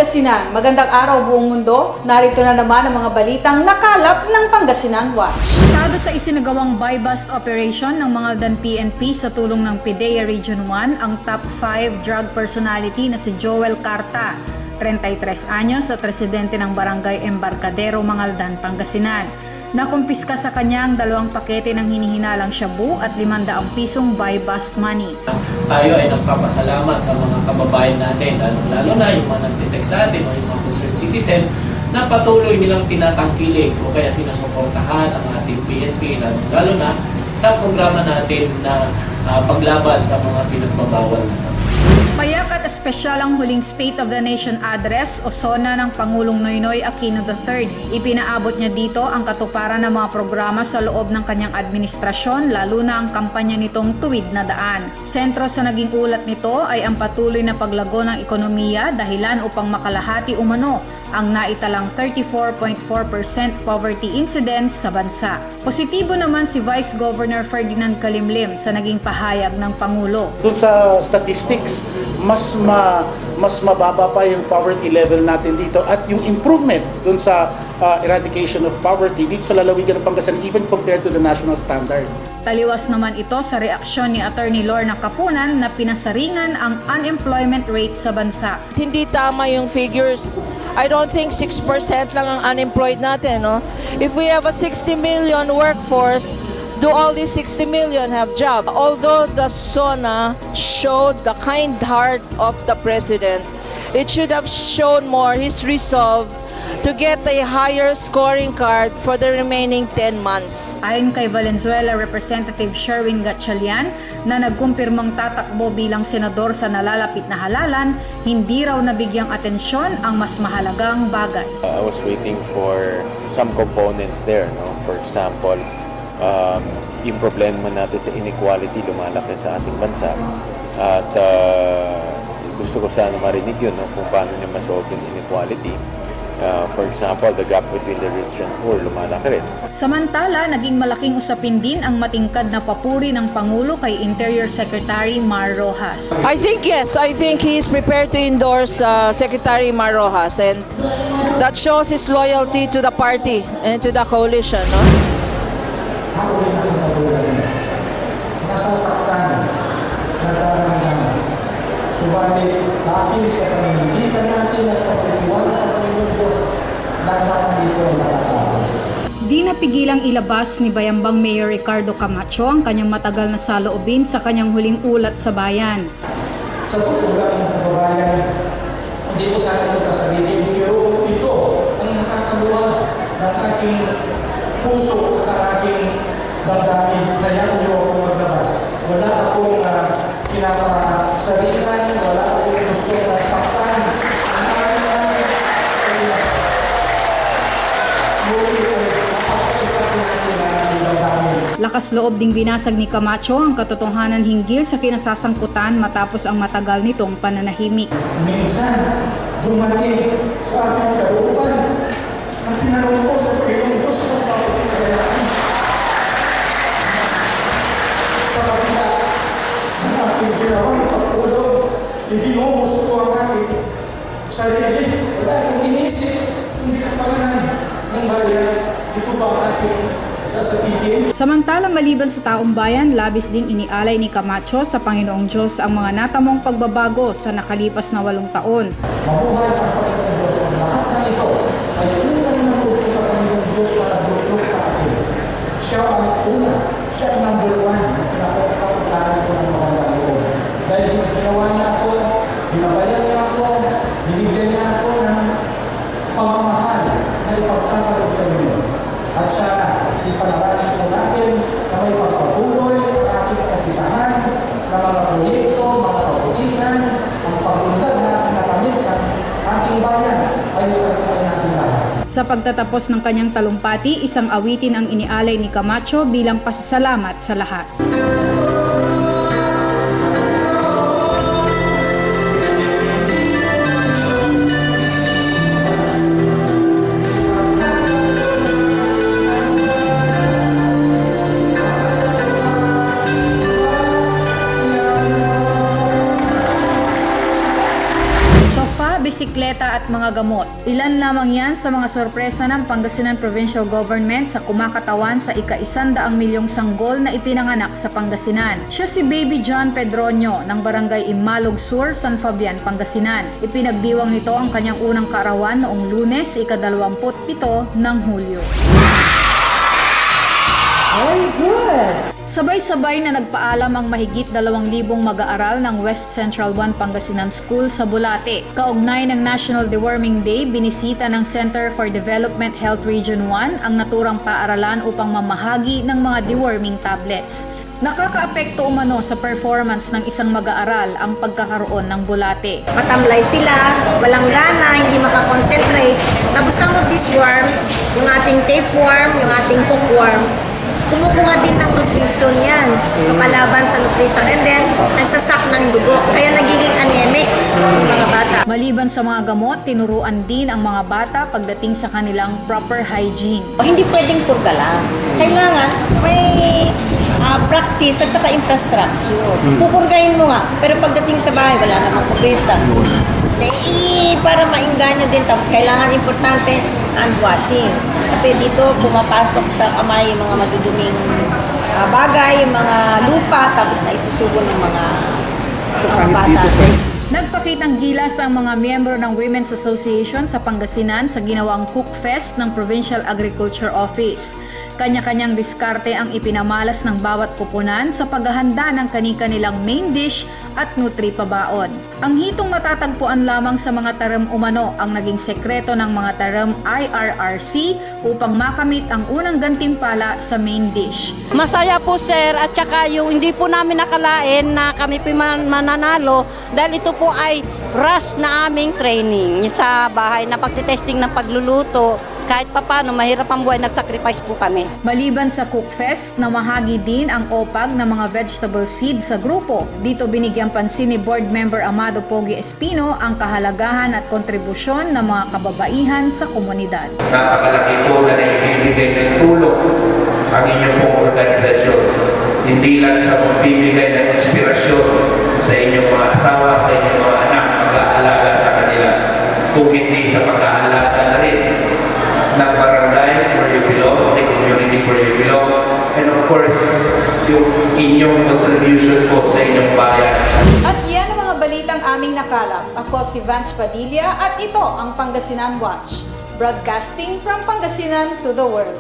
Pangasinan, magandang araw buong mundo. Narito na naman ang mga balitang nakalap ng Pangasinan Watch. Tado sa isinagawang buy-bust operation ng mga PNP sa tulong ng PIDEA Region 1 ang top 5 drug personality na si Joel Carta, 33 anyos at residente ng Barangay Embarcadero, Mangaldan, Pangasinan. Nakumpiska sa kanya ang 2 pakete ng hinihinalang shabu at 500 pisong buy-bust money. Tayo ay nagpapasalamat sa mga kababayan natin, lalo na yung mga nagtitext sa atin o yung mga concerned citizen na patuloy nilang tinatangkilik o kaya sinusuportahan ang ating PNP, lalo na sa programa natin na paglaban sa mga pinagbabawal na kami. Payak at espesyal ang huling State of the Nation Address o SONA ng Pangulong Noynoy Aquino III. Ipinaabot niya dito ang katuparan ng mga programa sa loob ng kanyang administrasyon, lalo na ang kampanya nitong Tuwid na Daan. Sentro sa naging ulat nito ay ang patuloy na paglago ng ekonomiya, dahilan upang makalahati umano ang naitalang 34.4% poverty incidence sa bansa. Positibo naman si Vice Governor Ferdinand Calimlim sa naging pahayag ng Pangulo. Doon sa statistics, mas mababa pa yung poverty level natin dito at yung improvement doon sa eradication of poverty dito sa lalawigan ng Pangasinan even compared to the national standard. Taliwas naman ito sa reaksyon ni Attorney Lorna Capunan na pinasaringan ang unemployment rate sa bansa. Hindi tama yung figures. I don't think 6% lang ang unemployed natin. No? If we have a 60 million workforce, do all these 60 million have job? Although the SONA showed the kind heart of the President, it should have shown more his resolve to get a higher scoring card for the remaining 10 months. Ayon kay Valenzuela Representative Sherwin Gatchalian na nagkumpirmang tatakbo bilang senador sa nalalapit na halalan, hindi raw nabigyang atensyon ang mas mahalagang bagay. I was waiting for some components there. No? For example, yung problema natin sa inequality lumalaki sa ating bansa. At gusto ko sana marinig yun, no? Kung paano niya masolve yung inequality. For example, the gap between the rich and poor lumalaki rin. Samantala, naging malaking usapin din ang matingkad na papuri ng Pangulo kay Interior Secretary Mar Rojas. I think yes, I think he is prepared to endorse Secretary Mar Rojas, and that shows his loyalty to the party and to the coalition. No? Ako rin ang katulad niya. Nasasaktan, nagkaramdaman. Subalit, dahil sa pamimigitan natin at pagtitiwala sa Panginoon Diyos, nagkakalito ay nakatapos. Di napigilang ilabas ni Bayambang Mayor Ricardo Camacho ang kanyang matagal na saloobin sa kanyang huling ulat sa bayan. Sa tutulad ng kababayan, hindi ko sana ito sasabihin, pero ito ang nakakaluwag ng aking puso at ang aking damdamin. Kaya nyo ako maglabas. Wala akong pinapasalitan, wala akong gusto na saktan. Ang aking Lakas loob ding binasag ni Camacho ang katotohanan hinggil sa kinasasangkutan matapos ang matagal nitong pananahimik. Minsan, dumating sa ating kalooban ang tinanong ko sa Panginoon Diyos sa pagkakayaan. Sa kabila ng aking ginawang pagtulog, iginuhos ko ang aking sarili. Wala akong inisip, hindi kapakanan ng bayan. Ito ba ang aking sasabihin? Samantalang maliban sa taong bayan, labis ding inialay ni Camacho sa Panginoong Diyos ang mga natamong pagbabago sa nakalipas na 8 taon. Mabuhay ang Panginoong Diyos. Ang lahat ng ito ay utang na loob sa Panginoong Diyos para bulok sa atin. Siya ang una, siya ang number 1 na pagkakutaran ko ng magandang loob. Dahil ginawa niya ako, ginabayan niya ako, binigyan niya ako ng pamamahal na ipagkakalob sa inyo. At sana, ipanalangin po natin na may pagpatuloy ang ating kapisahan na mga proyekto, mga kabutihan, ang pagbundag natin na kamit ng ating bayan ay itagumpay natin lahat. Sa pagtatapos ng kanyang talumpati, isang awitin ang inialay ni Camacho bilang pasasalamat sa lahat. bisikleta at mga gamot. Ilan lamang yan sa mga sorpresa ng Pangasinan Provincial Government sa kumakatawan sa ika-100 milyong sanggol na ipinanganak sa Pangasinan. Siya si Baby John Pedroño ng Barangay Imalog Sur, San Fabian, Pangasinan. Ipinagdiwang nito ang kanyang unang kaarawan noong Lunes, ika-27 ng Hulyo. Very good. Sabay-sabay na nagpaalam ang mahigit 2,000 mag-aaral ng West Central 1 Pangasinan School sa Bulate. Kaugnay ng National Deworming Day, binisita ng Center for Development Health Region 1 ang naturang paaralan upang mamahagi ng mga deworming tablets. Nakakaapekto umano sa performance ng isang mag-aaral ang pagkakaroon ng bulate. Matamlay sila, walang gana, hindi makakonsentrate. Tapos some of these worms, yung ating tapeworm, yung ating hookworm, kumukuha din ng nutrition yan. So kalaban sa nutrition. And then, nagsasak ng dugo. Kaya nagiging anemic yung mga bata. Maliban sa mga gamot, tinuruan din ang mga bata pagdating sa kanilang proper hygiene. Hindi pwedeng purga lang. Kailangan may practice at saka infrastructure. Pupurgahin mo nga, pero pagdating sa bahay, wala namang kubeta. Para maingganyo din. Tapos kailangan importante, hand washing. Kasi dito pumapasok sa kamay yung mga maduduming bagay, yung mga lupa, tapos na isusubo ng mga bata. Nagpakitang gilas ang mga miyembro ng Women's Association sa Pangasinan sa ginawang Cook Fest ng Provincial Agriculture Office. Kanya-kanyang diskarte ang ipinamalas ng bawat kupunan sa paghahanda ng kani-kanilang main dish at nutri-pabaon. Ang hitong matatagpuan lamang sa mga term umano ang naging sekreto ng mga term IRRC upang makamit ang unang gantimpala sa main dish. Masaya po sir at saka yung hindi po namin nakalain na kami po mananalo dahil ito po ay rush na aming training sa bahay na pagtitesting ng pagluluto. Kahit papano, mahirap ang buhay, nagsacrifice po kami. Maliban sa Cook Fest, namahagi din ang OPAG ng mga vegetable seeds sa grupo. Dito binigyang pansin ni Board Member Amado Pogi Espino ang kahalagahan at kontribusyon ng mga kababaihan sa komunidad. Napakalaki po na naibibigay ng tulong ang inyong pong organisasyon. Hindi lang sa pagbibigay ng inspirasyon sa inyong mga asawa, sa inyong mga anak, pag-aalaga sa kanila, kung hindi sa pag-aalaga na rin ng barangay where you belong, the community where you belong, and of course, yung inyong contribution po sa inyong bayan. At yan ang mga balitang aming nakalap. Ako si Vance Padilla at ito ang Pangasinan Watch. Broadcasting from Pangasinan to the world.